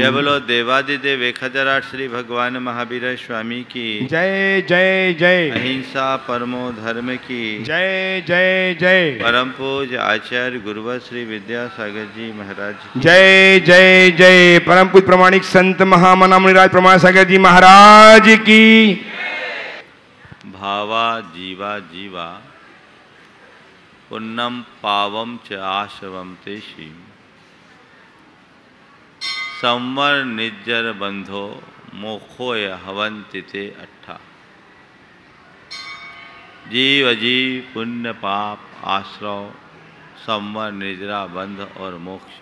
जय बोलो देवादिदेव 1008 श्री भगवान महावीर स्वामी की जय जय जय। अहिंसा परमो धर्म की जय जय जय। परम पूज्य आचार्य गुरुवर श्री विद्यासागर जी महाराज की जय जय जय। परम पूज्य प्रमाणिक संत महामना मुनिराज प्रमाण सागर जी महाराज की। भावा जीवा जीवा पुन्नम पावम च आशवम तेषि संवर निज्जर बंधो मोक्षोय हवन्ति ते अट्ठा। जीव अजीव पुण्य पाप आश्रव संवर निजरा बंध और मोक्ष,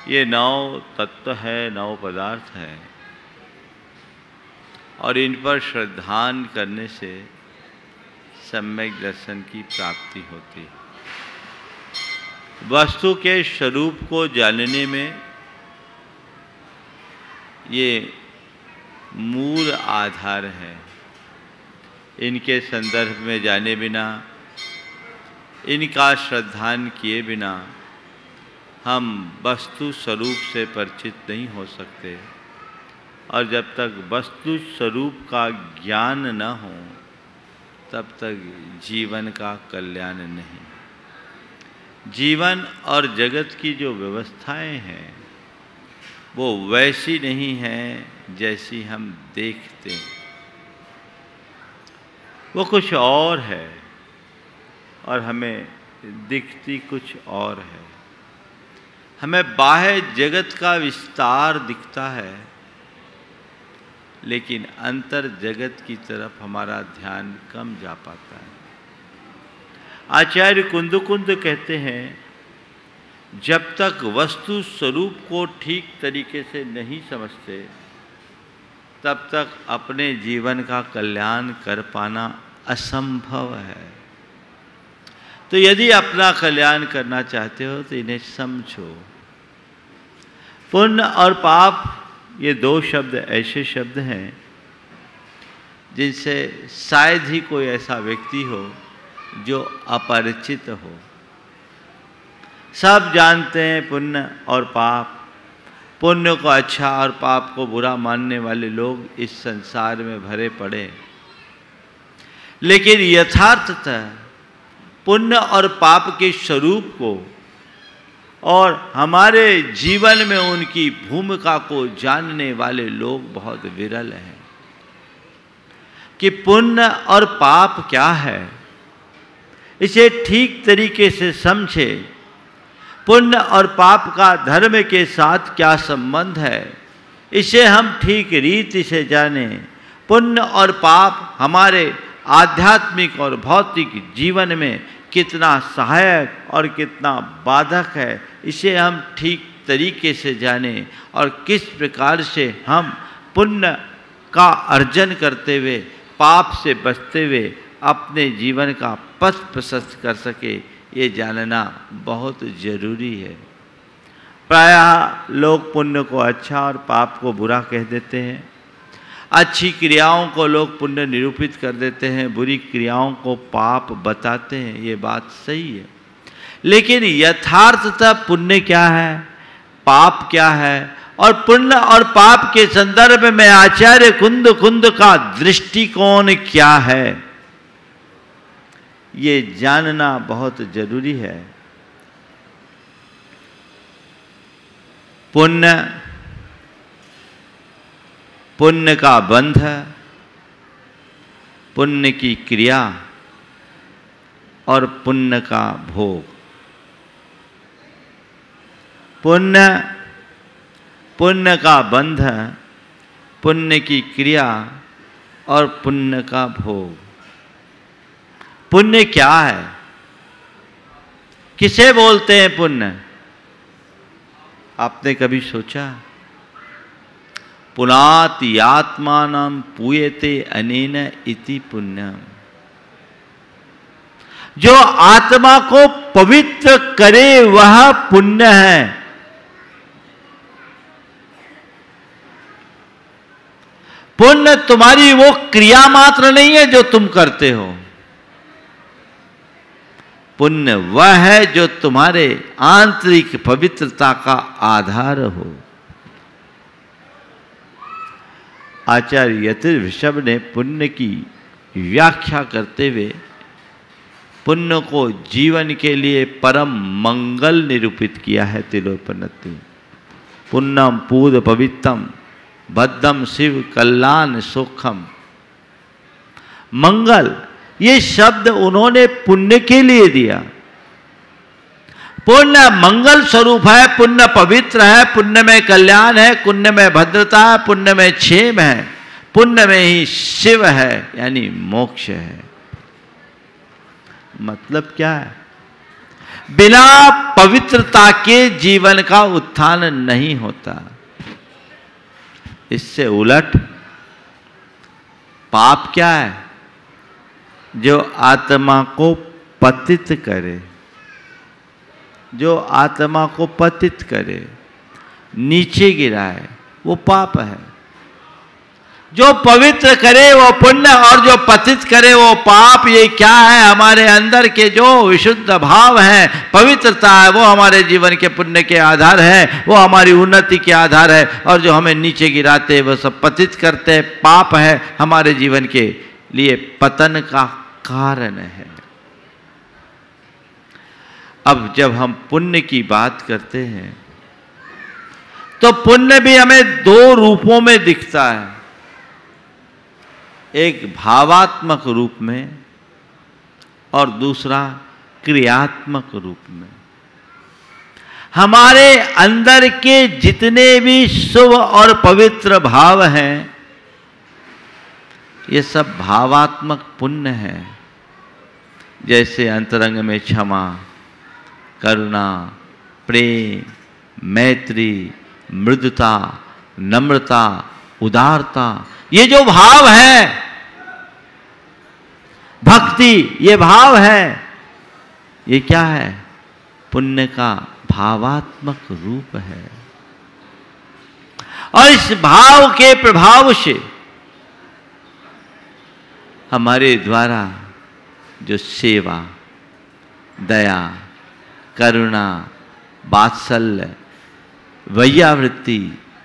ये 9 तत्व है, 9 पदार्थ है और इन पर श्रद्धान करने से सम्यक दर्शन की प्राप्ति होती है। वस्तु के स्वरूप को जानने में ये मूल आधार है। इनके संदर्भ में जाने बिना, इनका श्रद्धान किए बिना हम वस्तु स्वरूप से परिचित नहीं हो सकते और जब तक वस्तु स्वरूप का ज्ञान न हो तब तक जीवन का कल्याण नहीं। जीवन और जगत की जो व्यवस्थाएं हैं वो वैसी नहीं हैं जैसी हम देखते हैं, वो कुछ और है और हमें दिखती कुछ और है। हमें बाह्य जगत का विस्तार दिखता है लेकिन अंतर जगत की तरफ हमारा ध्यान कम जा पाता है। आचार्य कुंद कहते हैं, जब तक वस्तु स्वरूप को ठीक तरीके से नहीं समझते तब तक अपने जीवन का कल्याण कर पाना असंभव है। तो यदि अपना कल्याण करना चाहते हो तो इन्हें समझो। पुण्य और पाप, ये 2 शब्द ऐसे शब्द हैं जिनसे शायद ही कोई ऐसा व्यक्ति हो जो अपरिचित हो। सब जानते हैं पुण्य और पाप। पुण्य को अच्छा और पाप को बुरा मानने वाले लोग इस संसार में भरे पड़े, लेकिन यथार्थतः पुण्य और पाप के स्वरूप को और हमारे जीवन में उनकी भूमिका को जानने वाले लोग बहुत विरल हैं। कि पुण्य और पाप क्या है, इसे ठीक तरीके से समझे। पुण्य और पाप का धर्म के साथ क्या संबंध है, इसे हम ठीक रीति से जाने। पुण्य और पाप हमारे आध्यात्मिक और भौतिक जीवन में कितना सहायक और कितना बाधक है, इसे हम ठीक तरीके से जाने और किस प्रकार से हम पुण्य का अर्जन करते हुए पाप से बचते हुए अपने जीवन का पथ प्रशस्त कर सके, ये जानना बहुत जरूरी है। प्रायः लोग पुण्य को अच्छा और पाप को बुरा कह देते हैं। अच्छी क्रियाओं को लोग पुण्य निरूपित कर देते हैं, बुरी क्रियाओं को पाप बताते हैं। ये बात सही है, लेकिन यथार्थतः पुण्य क्या है, पाप क्या है और पुण्य और पाप के संदर्भ में आचार्य कुंद का दृष्टिकोण क्या है, ये जानना बहुत जरूरी है। पुण्य का बंध, पुण्य की क्रिया और पुण्य का भोग। पुण्य का बंध, पुण्य की क्रिया और पुण्य का भोग। पुण्य क्या है, किसे बोलते हैं पुण्य? आपने कभी सोचा? पुनाति आत्मानं पूयते अनेन इति पुण्यम। जो आत्मा को पवित्र करे वह पुण्य है। पुण्य तुम्हारी वो क्रिया मात्र नहीं है जो तुम करते हो। पुण्य वह है जो तुम्हारे आंतरिक पवित्रता का आधार हो। आचार्य यतिर्वृषभ ने पुण्य की व्याख्या करते हुए पुण्य को जीवन के लिए परम मंगल निरूपित किया है। तिलोपनति पुण्यम पूद पवित्रम बद्धम शिव कल्याण सुखम। मंगल ये शब्द उन्होंने पुण्य के लिए दिया। पुण्य मंगल स्वरूप है, पुण्य पवित्र है, पुण्य में कल्याण है, पुण्य में भद्रता है, पुण्य में क्षेम है, पुण्य में ही शिव है यानी मोक्ष है। मतलब क्या है? बिना पवित्रता के जीवन का उत्थान नहीं होता। इससे उलट पाप क्या है? जो आत्मा को पतित करे, जो आत्मा को पतित करे, नीचे गिराए, वो पाप है। जो पवित्र करे वो पुण्य और जो पतित करे वो पाप। ये क्या है? हमारे अंदर के जो विशुद्ध भाव है, पवित्रता है, वो हमारे जीवन के पुण्य के आधार है, वो हमारी उन्नति के आधार है। और जो हमें नीचे गिराते वो सब पतित करते पाप है, हमारे जीवन के लिए पतन का कारण है। अब जब हम पुण्य की बात करते हैं तो पुण्य भी हमें दो रूपों में दिखता है। एक भावात्मक रूप में और दूसरा क्रियात्मक रूप में। हमारे अंदर के जितने भी शुभ और पवित्र भाव हैं ये सब भावात्मक पुण्य है। जैसे अंतरंग में क्षमा, करुणा, प्रेम, मैत्री, मृदुता, नम्रता, उदारता, ये जो भाव है, भक्ति ये भाव है, ये क्या है? पुण्य का भावात्मक रूप है। और इस भाव के प्रभाव से हमारे द्वारा जो सेवा, दया, करुणा, वात्सल्य, वैयावृत्ति,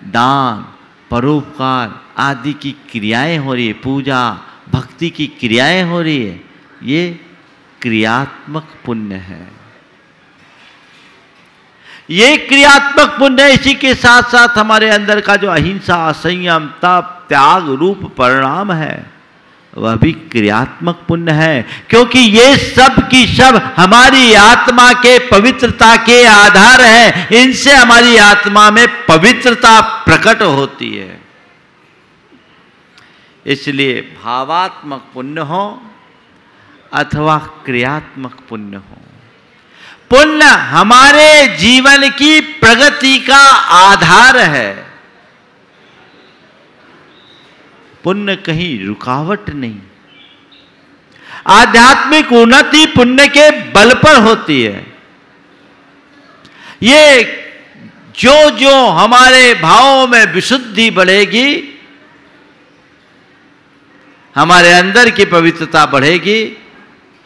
दान, परोपकार आदि की क्रियाएं हो रही है, पूजा भक्ति की क्रियाएं हो रही है, ये क्रियात्मक पुण्य है। ये क्रियात्मक पुण्य है। इसी के साथ साथ हमारे अंदर का जो अहिंसा, संयम, तप, त्याग रूप परिणाम है वह भी क्रियात्मक पुण्य है। क्योंकि ये सब की सब हमारी आत्मा के पवित्रता के आधार है। इनसे हमारी आत्मा में पवित्रता प्रकट होती है। इसलिए भावात्मक पुण्य हो अथवा क्रियात्मक पुण्य हो, पुण्य हमारे जीवन की प्रगति का आधार है। पुण्य कहीं रुकावट नहीं। आध्यात्मिक उन्नति पुण्य के बल पर होती है। ये जो जो हमारे भावों में विशुद्धि बढ़ेगी, हमारे अंदर की पवित्रता बढ़ेगी,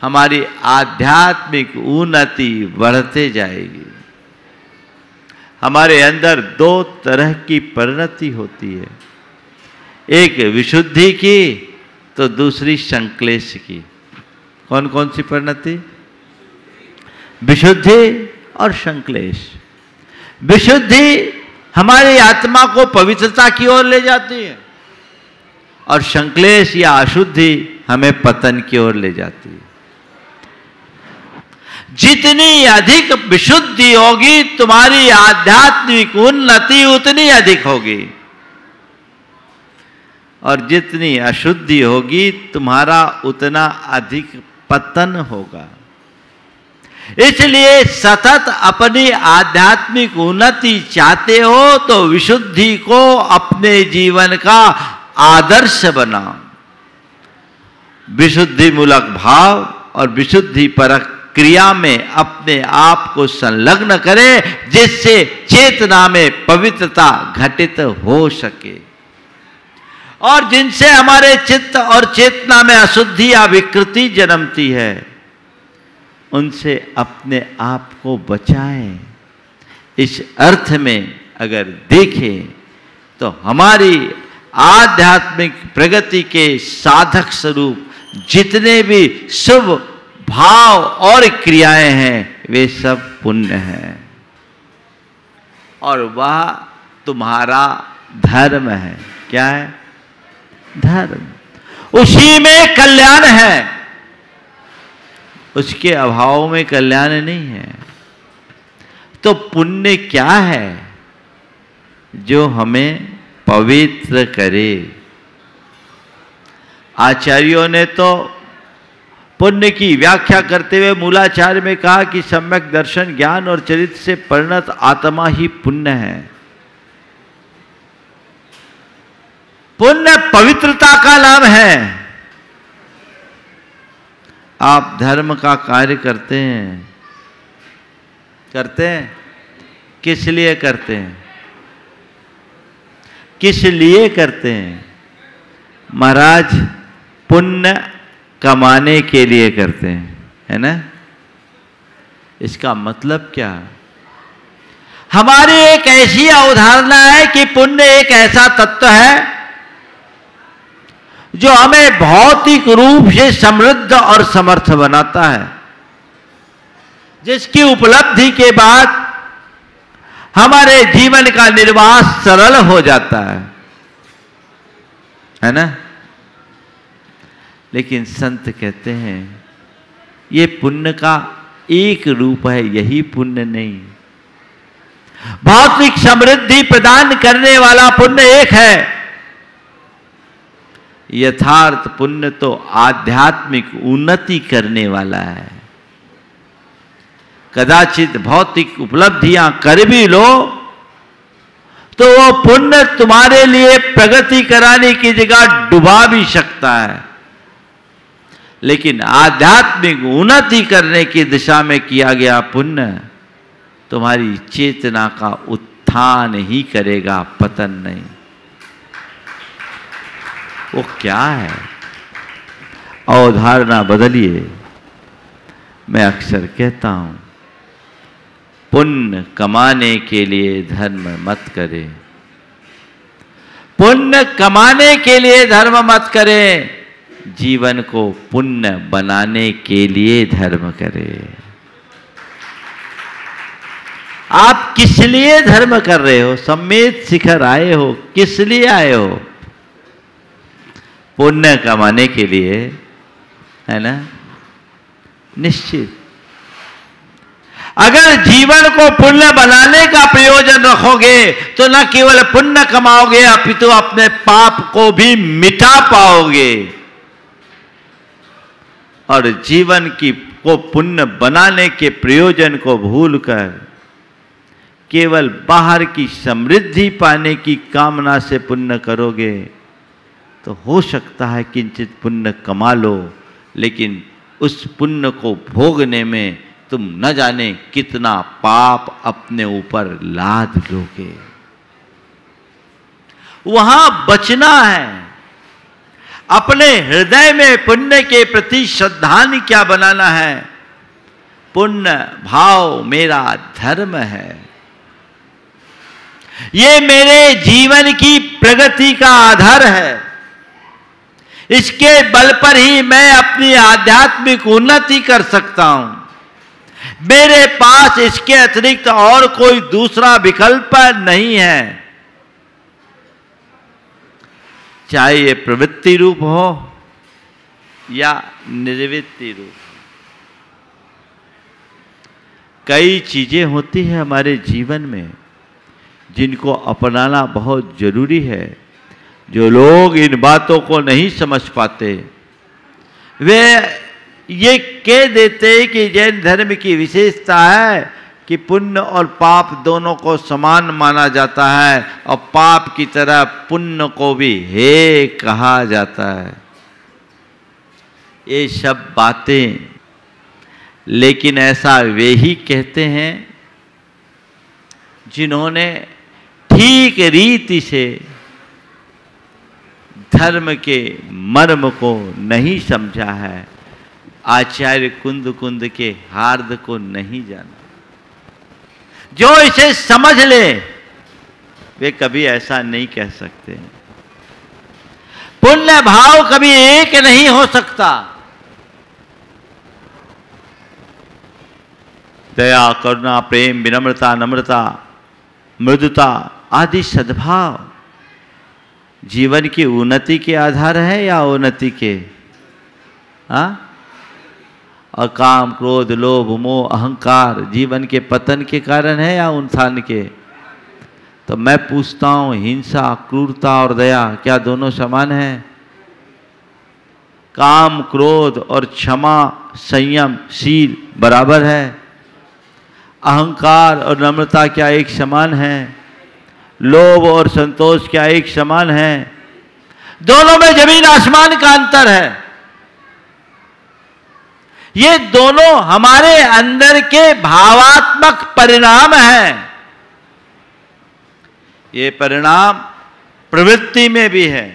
हमारी आध्यात्मिक उन्नति बढ़ते जाएगी। हमारे अंदर दो तरह की परिणति होती है, एक विशुद्धि की तो दूसरी संक्लेश की। कौन कौन सी परिणति? विशुद्धि और संक्लेश। विशुद्धि हमारी आत्मा को पवित्रता की ओर ले जाती है और संक्लेश या अशुद्धि हमें पतन की ओर ले जाती है। जितनी अधिक विशुद्धि होगी तुम्हारी आध्यात्मिक उन्नति उतनी अधिक होगी, और जितनी अशुद्धि होगी तुम्हारा उतना अधिक पतन होगा। इसलिए सतत अपनी आध्यात्मिक उन्नति चाहते हो तो विशुद्धि को अपने जीवन का आदर्श बनाओ। विशुद्धि मूलक भाव और विशुद्धि परक क्रिया में अपने आप को संलग्न करें, जिससे चेतना में पवित्रता घटित हो सके, और जिनसे हमारे चित्त और चेतना में अशुद्धि या विकृति जन्मती है उनसे अपने आप को बचाएं। इस अर्थ में अगर देखें तो हमारी आध्यात्मिक प्रगति के साधक स्वरूप जितने भी शुभ भाव और क्रियाएं हैं वे सब पुण्य हैं, और वह तुम्हारा धर्म है। क्या है? धर्म। उसी में कल्याण है, उसके अभाव में कल्याण नहीं है। तो पुण्य क्या है? जो हमें पवित्र करे। आचार्यों ने तो पुण्य की व्याख्या करते हुए मूलाचार्य में कहा कि सम्यक दर्शन, ज्ञान और चरित्र से परिणत आत्मा ही पुण्य है। पुण्य पवित्रता का नाम है। आप धर्म का कार्य करते हैं, किस लिए करते हैं? किस लिए करते हैं? महाराज, पुण्य कमाने के लिए करते हैं, है ना? इसका मतलब क्या? हमारी एक ऐसी अवधारणा है कि पुण्य एक ऐसा तत्व है जो हमें भौतिक रूप से समृद्ध और समर्थ बनाता है, जिसकी उपलब्धि के बाद हमारे जीवन का निर्वाह सरल हो जाता है ना? लेकिन संत कहते हैं ये पुण्य का एक रूप है, यही पुण्य नहीं। भौतिक समृद्धि प्रदान करने वाला पुण्य एक है, यथार्थ पुण्य तो आध्यात्मिक उन्नति करने वाला है। कदाचित भौतिक उपलब्धियां कर भी लो तो वो पुण्य तुम्हारे लिए प्रगति कराने की जगह डुबा भी सकता है, लेकिन आध्यात्मिक उन्नति करने की दिशा में किया गया पुण्य तुम्हारी चेतना का उत्थान ही करेगा, पतन नहीं। वो क्या है? अवधारणा बदलिए। मैं अक्सर कहता हूं, पुण्य कमाने के लिए धर्म मत करें। पुण्य कमाने के लिए धर्म मत करें, जीवन को पुण्य बनाने के लिए धर्म करें। आप किस लिए धर्म कर रहे हो? सम्मेद शिखर आए हो, किस लिए आए हो? पुण्य कमाने के लिए, है ना? निश्चित। अगर जीवन को पुण्य बनाने का प्रयोजन रखोगे तो न केवल पुण्य कमाओगे अपितु अपने पाप को भी मिटा पाओगे, और जीवन को पुण्य बनाने के प्रयोजन को भूलकर केवल बाहर की समृद्धि पाने की कामना से पुण्य करोगे तो हो सकता है किंचित पुण्य कमा लो, लेकिन उस पुण्य को भोगने में तुम न जाने कितना पाप अपने ऊपर लाद लोगे। वहां बचना है। अपने हृदय में पुण्य के प्रति श्रद्धांजलि क्या बनाना है? पुण्य भाव मेरा धर्म है, ये मेरे जीवन की प्रगति का आधार है, इसके बल पर ही मैं अपनी आध्यात्मिक उन्नति कर सकता हूं। मेरे पास इसके अतिरिक्त और कोई दूसरा विकल्प नहीं है, चाहे ये प्रवृत्ति रूप हो या निर्वृत्ति रूप। कई चीजें होती हैं हमारे जीवन में जिनको अपनाना बहुत जरूरी है। जो लोग इन बातों को नहीं समझ पाते वे ये कह देते कि जैन धर्म की विशेषता है कि पुण्य और पाप दोनों को समान माना जाता है, और पाप की तरह पुण्य को भी हे कहा जाता है। ये सब बातें, लेकिन ऐसा वे ही कहते हैं जिन्होंने ठीक रीति से धर्म के मर्म को नहीं समझा है। आचार्य कुंद कुंद के हार्द को नहीं जाना। जो इसे समझ ले वे कभी ऐसा नहीं कह सकते। पुण्य भाव कभी एक नहीं हो सकता। दया, करुणा, प्रेम, विनम्रता, नम्रता, मृदुता आदि सद्भाव जीवन की उन्नति के आधार है या अवनति के? और काम, क्रोध, लोभ, मोह, अहंकार जीवन के पतन के कारण है या उत्थान के? तो मैं पूछता हूं, हिंसा, क्रूरता और दया क्या दोनों समान हैं? काम, क्रोध और क्षमा, संयम, शील बराबर है? अहंकार और नम्रता क्या एक समान है? लोभ और संतोष क्या एक समान है? दोनों में जमीन आसमान का अंतर है। ये दोनों हमारे अंदर के भावात्मक परिणाम हैं। ये परिणाम प्रवृत्ति में भी है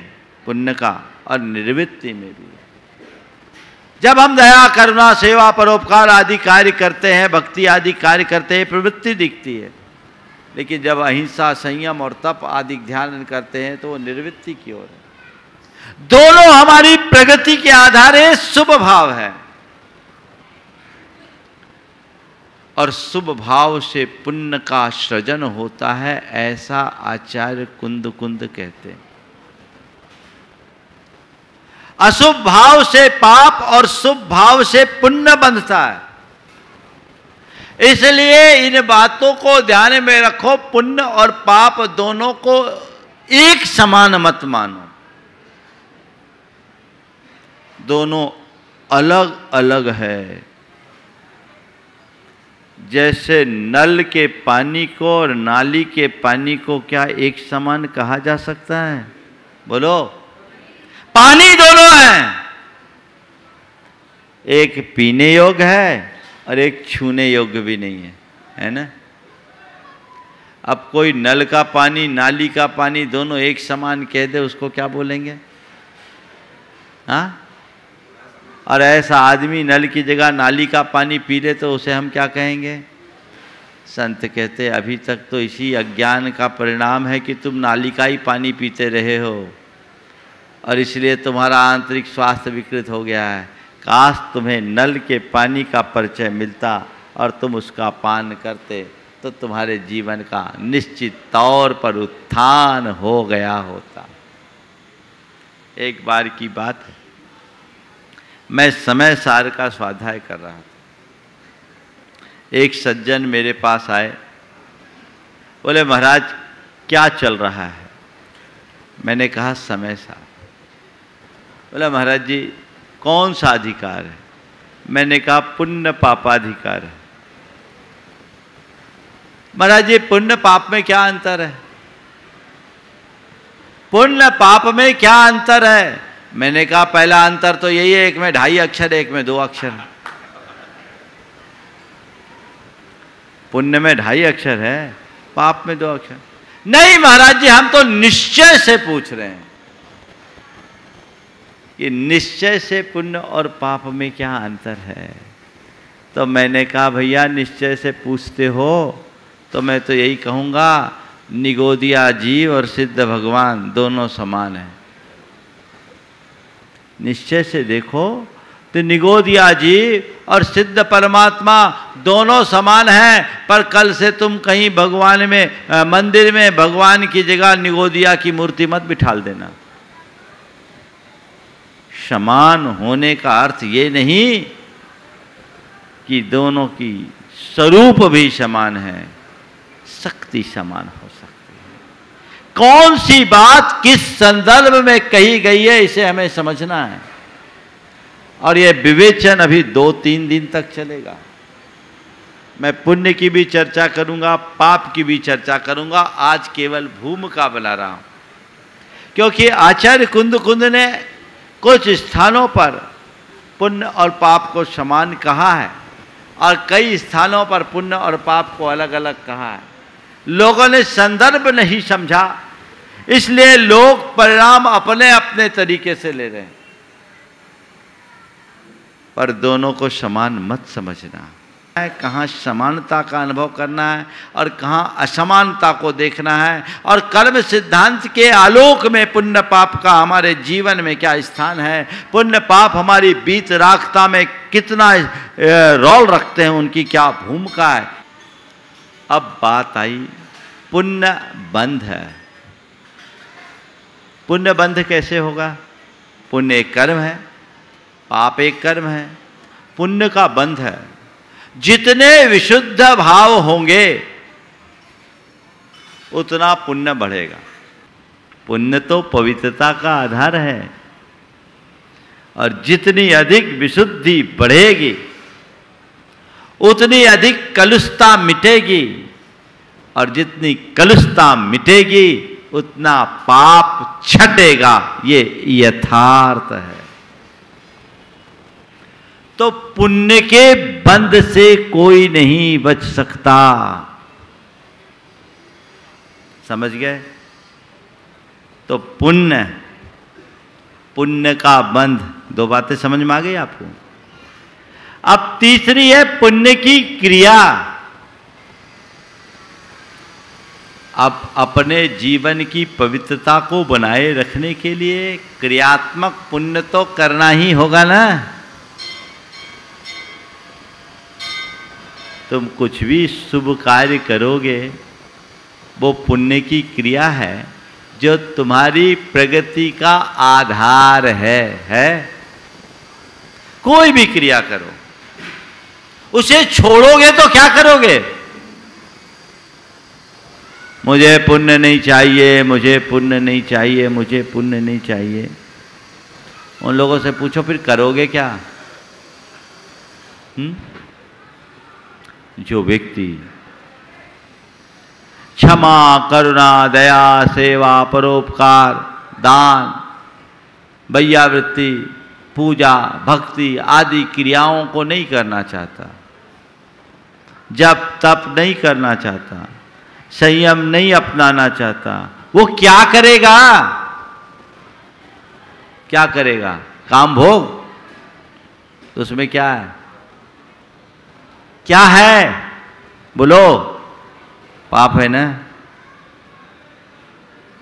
पुण्य का और निर्वृत्ति में भी है। जब हम दया, करुणा, सेवा, परोपकार आदि कार्य करते हैं, भक्ति आदि कार्य करते हैं, प्रवृत्ति दिखती है। लेकिन जब अहिंसा, संयम और तप आदि ध्यान करते हैं तो वो निर्वृत्ति की ओर है। दोनों हमारी प्रगति के आधार शुभ भाव है और शुभ भाव से पुण्य का सृजन होता है, ऐसा आचार्य कुंद कुंद कहते हैं। अशुभ भाव से पाप और शुभ भाव से पुण्य बंधता है। इसलिए इन बातों को ध्यान में रखो। पुण्य और पाप दोनों को एक समान मत मानो। दोनों अलग अलग है। जैसे नल के पानी को और नाली के पानी को क्या एक समान कहा जा सकता है? बोलो। पानी दोनों हैं, एक पीने योग्य है और एक छूने योग्य भी नहीं है, है ना? अब कोई नल का पानी, नाली का पानी दोनों एक समान कह दे, उसको क्या बोलेंगे? हाँ? और ऐसा आदमी नल की जगह नाली का पानी पी ले तो उसे हम क्या कहेंगे? संत कहते अभी तक तो इसी अज्ञान का परिणाम है कि तुम नाली का ही पानी पीते रहे हो और इसलिए तुम्हारा आंतरिक स्वास्थ्य विकृत हो गया है। काश तुम्हें नल के पानी का परिचय मिलता और तुम उसका पान करते तो तुम्हारे जीवन का निश्चित तौर पर उत्थान हो गया होता। एक बार की बात है, मैं समय सार का स्वाध्याय कर रहा था। एक सज्जन मेरे पास आए, बोले महाराज क्या चल रहा है? मैंने कहा समय सार। बोला महाराज जी कौन सा अधिकार है? मैंने कहा पुण्य पापाधिकार है। महाराज जी पुण्य पाप में क्या अंतर है? पुण्य पाप में क्या अंतर है? मैंने कहा पहला अंतर तो यही है, एक में 2.5 अक्षर, एक में 2 अक्षर। पुण्य में 2.5 अक्षर है, पाप में 2 अक्षर। नहीं महाराज जी हम तो निश्चय से पूछ रहे हैं कि निश्चय से पुण्य और पाप में क्या अंतर है। तो मैंने कहा भैया निश्चय से पूछते हो तो मैं तो यही कहूँगा निगोदिया जीव और सिद्ध भगवान दोनों समान हैं। निश्चय से देखो तो निगोदिया जीव और सिद्ध परमात्मा दोनों समान हैं, पर कल से तुम कहीं भगवान में मंदिर में भगवान की जगह निगोदिया की मूर्ति मत बिठाल देना। समान होने का अर्थ ये नहीं कि दोनों की स्वरूप भी समान है, शक्ति समान हो सकती है। कौन सी बात किस संदर्भ में कही गई है इसे हमें समझना है और यह विवेचन अभी 2-3 दिन तक चलेगा। मैं पुण्य की भी चर्चा करूंगा, पाप की भी चर्चा करूंगा। आज केवल भूमिका बना रहा हूं क्योंकि आचार्य कुंद कुंद ने कुछ स्थानों पर पुण्य और पाप को समान कहा है और कई स्थानों पर पुण्य और पाप को अलग अलग कहा है। लोगों ने संदर्भ नहीं समझा, इसलिए लोग परिणाम अपने अपने तरीके से ले रहे हैं। पर दोनों को समान मत समझना है। कहाँ समानता का अनुभव करना है और कहाँ असमानता को देखना है, और कर्म सिद्धांत के आलोक में पुण्य पाप का हमारे जीवन में क्या स्थान है, पुण्य पाप हमारी बीत राखता में कितना रोल रखते हैं, उनकी क्या भूमिका है। अब बात आई पुण्य बंध है। पुण्य बंध कैसे होगा? पुण्य एक कर्म है, पाप एक कर्म है, पुण्य का बंध है। जितने विशुद्ध भाव होंगे उतना पुण्य बढ़ेगा। पुण्य तो पवित्रता का आधार है, और जितनी अधिक विशुद्धि बढ़ेगी उतनी अधिक कलुषता मिटेगी, और जितनी कलुषता मिटेगी उतना पाप छटेगा। ये यथार्थ है। तो पुण्य के बंध से कोई नहीं बच सकता। समझ गए? तो पुण्य का बंध, दो बातें समझ में आ गई आपको। अब तीसरी है पुण्य की क्रिया। अब अपने जीवन की पवित्रता को बनाए रखने के लिए क्रियात्मक पुण्य तो करना ही होगा ना। तुम कुछ भी शुभ कार्य करोगे वो पुण्य की क्रिया है जो तुम्हारी प्रगति का आधार है। कोई भी क्रिया करो, उसे छोड़ोगे तो क्या करोगे? मुझे पुण्य नहीं चाहिए, मुझे पुण्य नहीं चाहिए, मुझे पुण्य नहीं चाहिए। उन लोगों से पूछो फिर करोगे क्या? जो व्यक्ति क्षमा, करुणा, दया, सेवा, परोपकार, दान, वैयावृत्ति, पूजा, भक्ति आदि क्रियाओं को नहीं करना चाहता, जप तप नहीं करना चाहता, संयम नहीं अपनाना चाहता, वो क्या करेगा? क्या करेगा? काम भोग। तो उसमें क्या है? क्या है? बोलो। पाप है ना।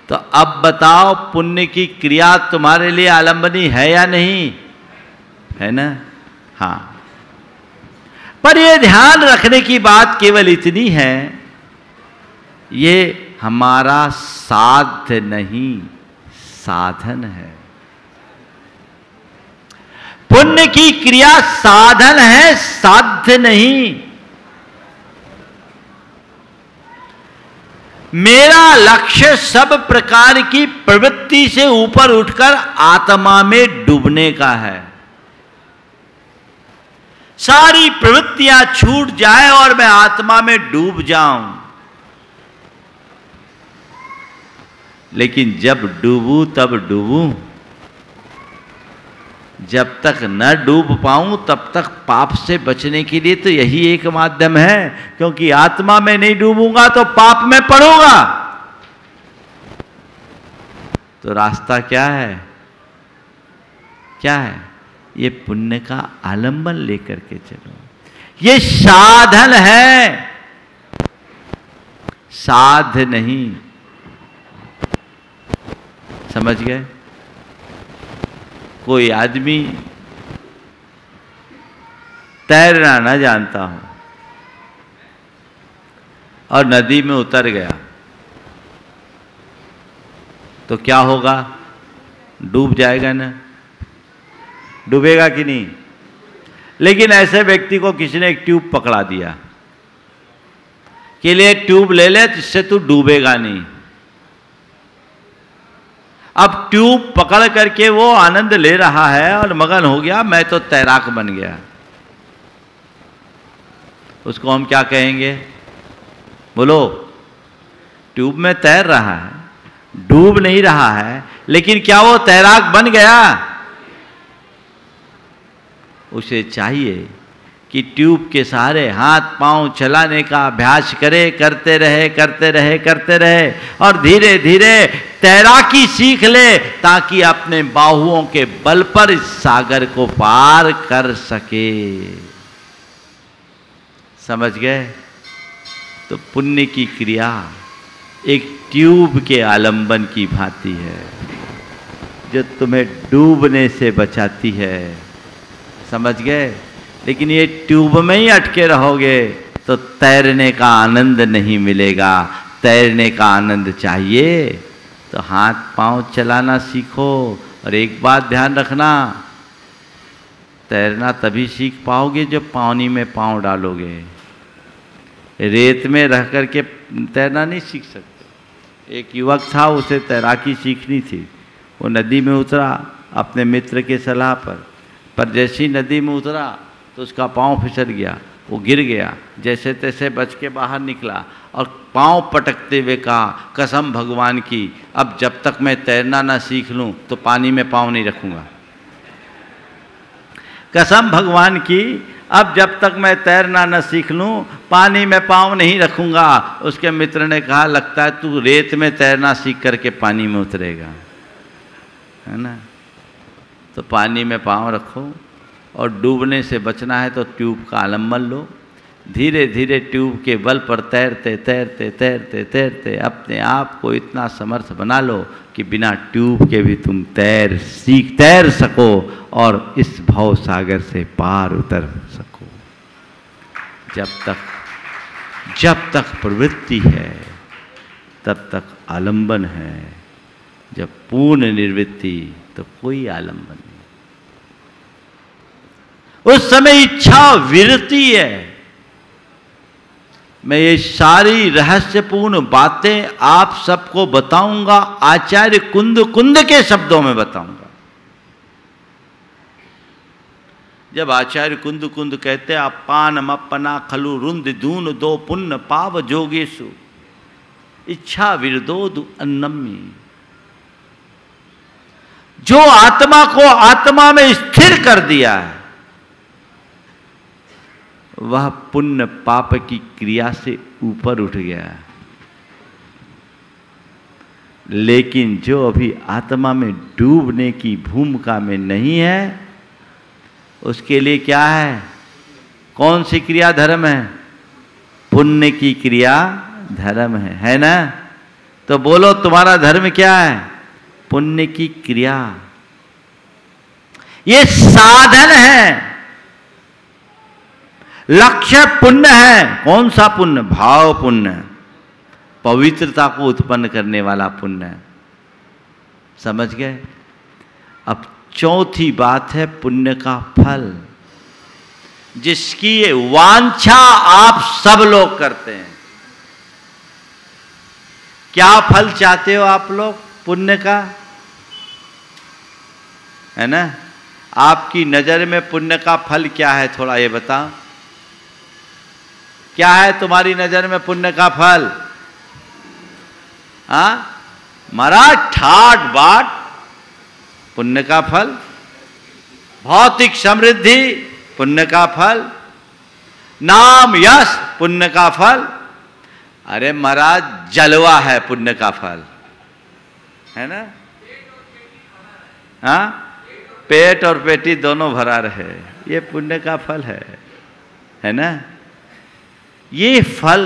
तो अब बताओ पुण्य की क्रिया तुम्हारे लिए आलंबनी है या नहीं? है ना? हाँ। पर ये ध्यान रखने की बात केवल इतनी है, ये हमारा साध्य नहीं, साधन है। पुण्य की क्रिया साधन है, साध्य नहीं। मेरा लक्ष्य सब प्रकार की प्रवृत्ति से ऊपर उठकर आत्मा में डूबने का है। सारी प्रवृत्तियां छूट जाए और मैं आत्मा में डूब जाऊं। लेकिन जब डूबूं तब डूबूं, जब तक न डूब पाऊं तब तक पाप से बचने के लिए तो यही एक माध्यम है, क्योंकि आत्मा में नहीं डूबूंगा तो पाप में पड़ूंगा। तो रास्ता क्या है? क्या है? ये पुण्य का आलंबन लेकर के चलो। ये साधन है, साध्य नहीं। समझ गए? कोई आदमी तैरना न जानता हो और नदी में उतर गया तो क्या होगा? डूब जाएगा ना? डूबेगा कि नहीं? लेकिन ऐसे व्यक्ति को किसी ने एक ट्यूब पकड़ा दिया कि ले ट्यूब ले ले, जिससे तू डूबेगा नहीं। अब ट्यूब पकड़ करके वो आनंद ले रहा है और मगन हो गया, मैं तो तैराक बन गया। उसको हम क्या कहेंगे? बोलो। ट्यूब में तैर रहा है, डूब नहीं रहा है, लेकिन क्या वो तैराक बन गया? उसे चाहिए कि ट्यूब के सहारे हाथ पांव चलाने का अभ्यास करते रहे और धीरे धीरे तैराकी सीख ले, ताकि अपने बाहुओं के बल पर इस सागर को पार कर सके। समझ गए? तो पुण्य की क्रिया एक ट्यूब के आलंबन की भांति है, जो तुम्हें डूबने से बचाती है। समझ गए? लेकिन ये ट्यूब में ही अटके रहोगे तो तैरने का आनंद नहीं मिलेगा। तैरने का आनंद चाहिए तो हाथ पांव चलाना सीखो। और एक बात ध्यान रखना, तैरना तभी सीख पाओगे जब पानी में पांव डालोगे। रेत में रह कर के तैरना नहीं सीख सकते। एक युवक था, उसे तैराकी सीखनी थी। वो नदी में उतरा अपने मित्र के सलाह पर जैसी नदी में उतरा तो उसका पांव फिसल गया, वो गिर गया। जैसे तैसे बच के बाहर निकला और पांव पटकते हुए कहा, कसम भगवान की, अब जब तक मैं तैरना ना सीख लूं तो पानी में पांव नहीं रखूंगा। कसम भगवान की, अब जब तक मैं तैरना न सीख लूं पानी में पांव नहीं रखूंगा। उसके मित्र ने कहा, लगता है तू रेत में तैरना सीख करके पानी में उतरेगा, है ना? तो पानी में पांव रखो और डूबने से बचना है तो ट्यूब का आलम्बन लो। धीरे धीरे ट्यूब के बल पर तैरते तैरते तैरते तैरते अपने आप को इतना समर्थ बना लो कि बिना ट्यूब के भी तुम तैर सको और इस भव सागर से पार उतर सको। जब तक प्रवृत्ति है तब तक आलंबन है। जब पूर्ण निर्वृत्ति तो कोई आलंबन नहीं। उस समय इच्छा विरति है। मैं ये सारी रहस्यपूर्ण बातें आप सबको बताऊंगा, आचार्य कुंद के शब्दों में बताऊंगा। जब आचार्य कुंद कहते अपान मपना खलु रुंद दून दो पुण्य पाव जोगेशु इच्छा विरदोदु अन्नम्मी, जो आत्मा को आत्मा में स्थिर कर दिया है वह पुण्य पाप की क्रिया से ऊपर उठ गया है। लेकिन जो अभी आत्मा में डूबने की भूमिका में नहीं है, उसके लिए क्या है? कौन सी क्रिया धर्म है? पुण्य की क्रिया धर्म है ना? तो बोलो तुम्हारा धर्म क्या है? पुण्य की क्रिया। ये साधन है, लक्ष्य पुण्य है। कौन सा पुण्य? भाव पुण्य, पवित्रता को उत्पन्न करने वाला पुण्य। समझ गए? अब चौथी बात है पुण्य का फल, जिसकी ये वांछा आप सब लोग करते हैं। क्या फल चाहते हो आप लोग पुण्य का? है ना? आपकी नजर में पुण्य का फल क्या है? थोड़ा ये बताओ, क्या है तुम्हारी नजर में पुण्य का फल? महाराज ठाट बाट पुण्य का फल, भौतिक समृद्धि पुण्य का फल, नाम यश पुण्य का फल। अरे महाराज जलवा है पुण्य का फल, है ना? पेट और पेटी दोनों भरा रहे, ये पुण्य का फल है ना? ये फल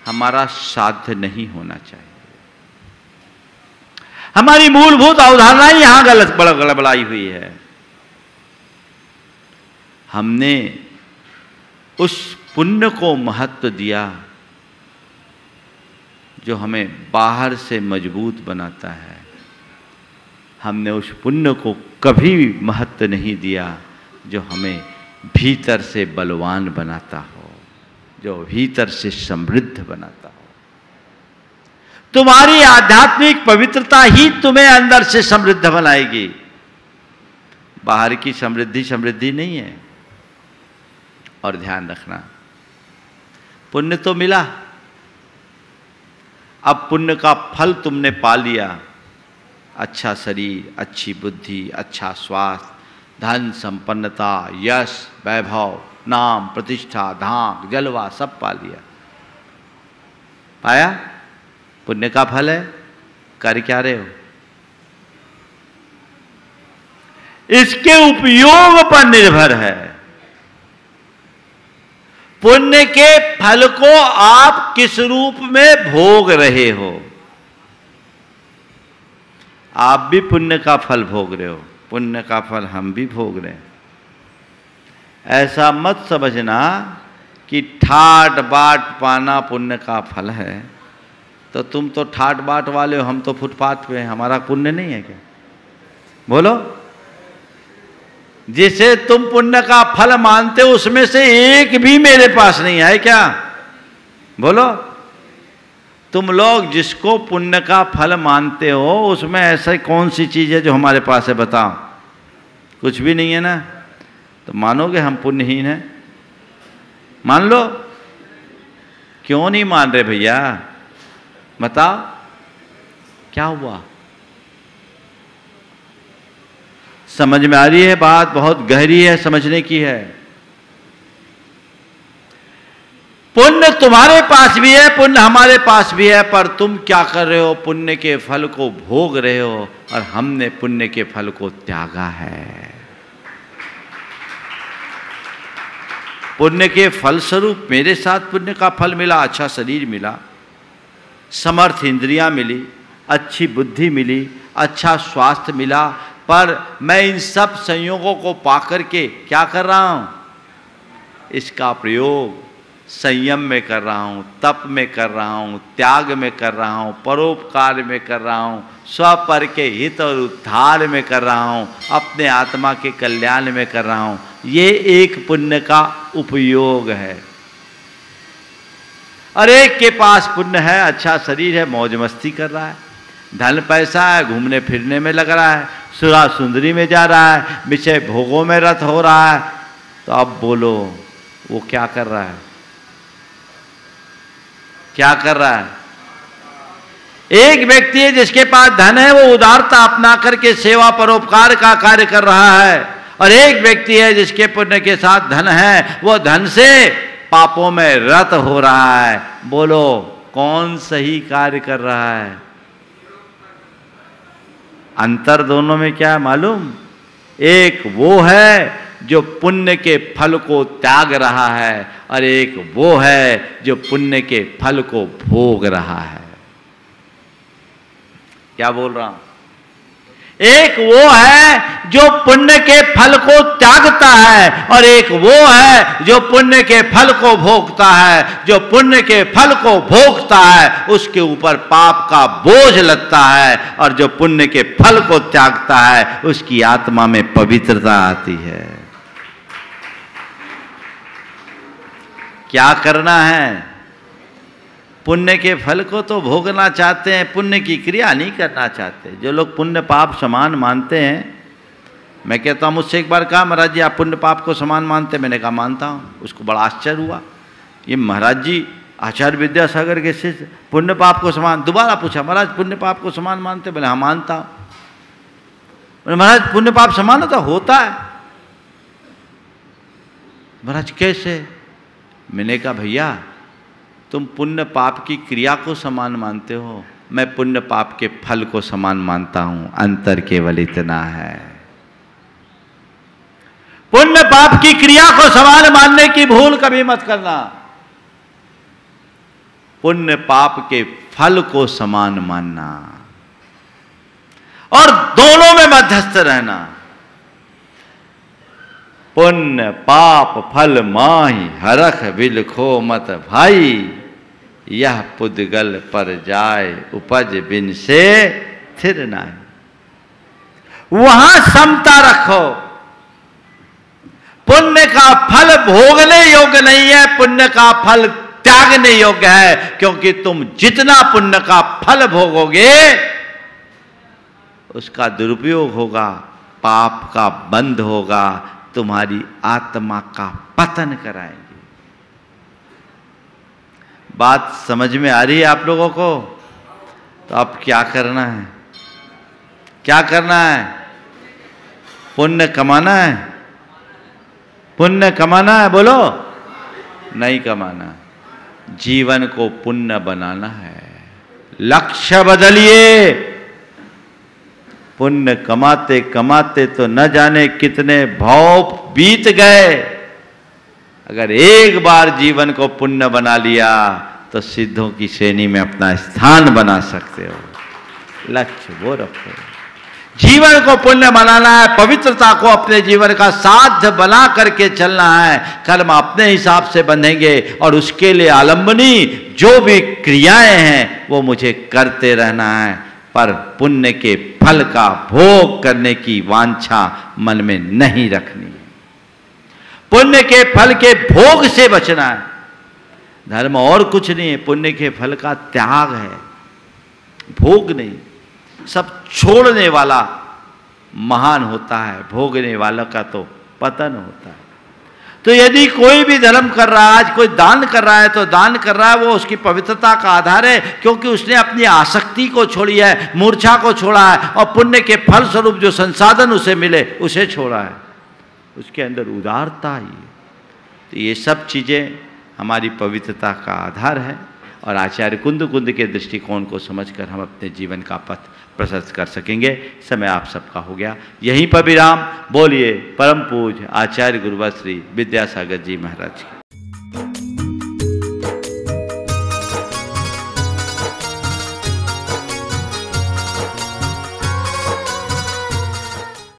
हमारा साध्य नहीं होना चाहिए। हमारी मूलभूत अवधारणा ही यहां गड़बड़ाई हुई है। हमने उस पुण्य को महत्व दिया जो हमें बाहर से मजबूत बनाता है। हमने उस पुण्य को कभी महत्व नहीं दिया जो हमें भीतर से बलवान बनाता हो, जो भीतर से समृद्ध बनाता हो। तुम्हारी आध्यात्मिक पवित्रता ही तुम्हें अंदर से समृद्ध बनाएगी। बाहर की समृद्धि नहीं है। और ध्यान रखना, पुण्य तो मिला, अब पुण्य का फल तुमने पा लिया। अच्छा शरीर, अच्छी बुद्धि, अच्छा स्वास्थ्य, धन संपन्नता, यश, वैभव, नाम, प्रतिष्ठा, धाक, जलवा सब पा लिया। पाया? पुण्य का फल है। कर क्या रहे हो? इसके उपयोग पर निर्भर है। पुण्य के फल को आप किस रूप में भोग रहे हो? आप भी पुण्य का फल भोग रहे हो, पुण्य का फल हम भी भोग रहे हैं। ऐसा मत समझना कि ठाट बाट पाना पुण्य का फल है, तो तुम तो ठाट बाट वाले हो, हम तो फुटपाथ पे हैं, हमारा पुण्य नहीं है क्या? बोलो। जिसे तुम पुण्य का फल मानते हो उसमें से एक भी मेरे पास नहीं है क्या? बोलो। तुम लोग जिसको पुण्य का फल मानते हो उसमें ऐसा कौन सी चीज है जो हमारे पास है? बताओ। कुछ भी नहीं है ना? तो मानोगे हम पुण्यहीन हैं? मान लो। क्यों नहीं मान रहे भैया? बताओ क्या हुआ? समझ में आ रही है बात? बहुत गहरी है, समझने की है। पुण्य तुम्हारे पास भी है, पुण्य हमारे पास भी है, पर तुम क्या कर रहे हो? पुण्य के फल को भोग रहे हो और हमने पुण्य के फल को त्यागा है। पुण्य के फल स्वरूप मेरे साथ पुण्य का फल मिला, अच्छा शरीर मिला, समर्थ इंद्रियां मिली, अच्छी बुद्धि मिली, अच्छा स्वास्थ्य मिला, पर मैं इन सब संयोगों को पाकर के क्या कर रहा हूं? इसका प्रयोग संयम में कर रहा हूं, तप में कर रहा हूं, त्याग में कर रहा हूं, परोपकार में कर रहा हूं, स्वपर के हित और उद्धार में कर रहा हूं, अपने आत्मा के कल्याण में कर रहा हूं। ये एक पुण्य का उपयोग है। और एक के पास पुण्य है, अच्छा शरीर है, मौज मस्ती कर रहा है, धन पैसा है, घूमने फिरने में लग रहा है, सुरा सुंदरी में जा रहा है, विषय भोगों में रत हो रहा है। तो अब बोलो वो क्या कर रहा है? क्या कर रहा है? एक व्यक्ति है जिसके पास धन है, वो उदारता अपना करके सेवा परोपकार का कार्य कर रहा है, और एक व्यक्ति है जिसके पुण्य के साथ धन है, वो धन से पापों में रत हो रहा है। बोलो कौन सही कार्य कर रहा है? अंतर दोनों में क्या है मालूम? एक वो है जो पुण्य के फल को त्याग रहा है, और एक वो है जो पुण्य के फल को भोग रहा है। क्या बोल रहा हूं? एक वो है जो पुण्य के फल को त्यागता है, और एक वो है जो पुण्य के फल को भोगता है। जो पुण्य के फल को भोगता है उसके ऊपर पाप का बोझ लगता है, और जो पुण्य के फल को त्यागता है उसकी आत्मा में पवित्रता आती है। क्या करना है? पुण्य के फल को तो भोगना चाहते हैं, पुण्य की क्रिया नहीं करना चाहते। जो लोग पुण्य पाप समान मानते हैं, मैं कहता हूँ, मुझसे एक बार कहा महाराज जी आप पुण्य पाप को समान मानते हैं? मैंने कहा मानता हूँ। उसको बड़ा आश्चर्य हुआ, ये महाराज जी आचार्य विद्यासागर के शिष्य पुण्य पाप को समान। दोबारा पूछा महाराज पुण्य पाप को समान मानते? बोले हाँ मानता हूँ। बोले महाराज पुण्य पाप समान होता है? महाराज कैसे? मैंने कहा भैया तुम पुण्य पाप की क्रिया को समान मानते हो, मैं पुण्य पाप के फल को समान मानता हूं। अंतर केवल इतना है। पुण्य पाप की क्रिया को समान मानने की भूल कभी मत करना। पुण्य पाप के फल को समान मानना, और दोनों में मध्यस्थ रहना। पुण्य पाप फल माही हरख बिलखो मत भाई, यह पुद्गल पर जाए उपज बिन से थिर नाई। वहां समता रखो। पुण्य का फल भोगने योग्य नहीं है, पुण्य का फल त्यागने योग्य है, क्योंकि तुम जितना पुण्य का फल भोगोगे उसका दुरुपयोग होगा, पाप का बंध होगा, तुम्हारी आत्मा का पतन कराएंगे। बात समझ में आ रही है आप लोगों को? तो अब क्या करना है? क्या करना है? पुण्य कमाना है? पुण्य कमाना है? बोलो। नहीं कमाना, जीवन को पुण्य बनाना है। लक्ष्य बदलिए। पुण्य कमाते कमाते तो न जाने कितने भव बीत गए। अगर एक बार जीवन को पुण्य बना लिया तो सिद्धों की श्रेणी में अपना स्थान बना सकते हो। लक्ष्य वो रखो। जीवन को पुण्य बनाना है, पवित्रता को अपने जीवन का साध्य बना करके चलना है। कर्म अपने हिसाब से बंधेंगे और उसके लिए आलंबनी जो भी क्रियाएं हैं वो मुझे करते रहना है, पर पुण्य के फल का भोग करने की वांछा मन में नहीं रखनी है। पुण्य के फल के भोग से बचना है। धर्म और कुछ नहीं है, पुण्य के फल का त्याग है, भोग नहीं। सब छोड़ने वाला महान होता है, भोगने वाला का तो पतन होता है। तो यदि कोई भी धर्म कर रहा है, आज कोई दान कर रहा है, तो दान कर रहा है वो उसकी पवित्रता का आधार है, क्योंकि उसने अपनी आसक्ति को छोड़ी है, मूर्छा को छोड़ा है, और पुण्य के फल स्वरूप जो संसाधन उसे मिले उसे छोड़ा है। उसके अंदर उदारता ही है। तो ये सब चीज़ें हमारी पवित्रता का आधार है, और आचार्य कुंद के दृष्टिकोण को समझकर हम अपने जीवन का पथ प्रशस्त कर सकेंगे। समय आप सबका हो गया, यहीं पर विराम। बोलिए परम पूज्य आचार्य गुरुवर श्री विद्यासागर जी महाराज की।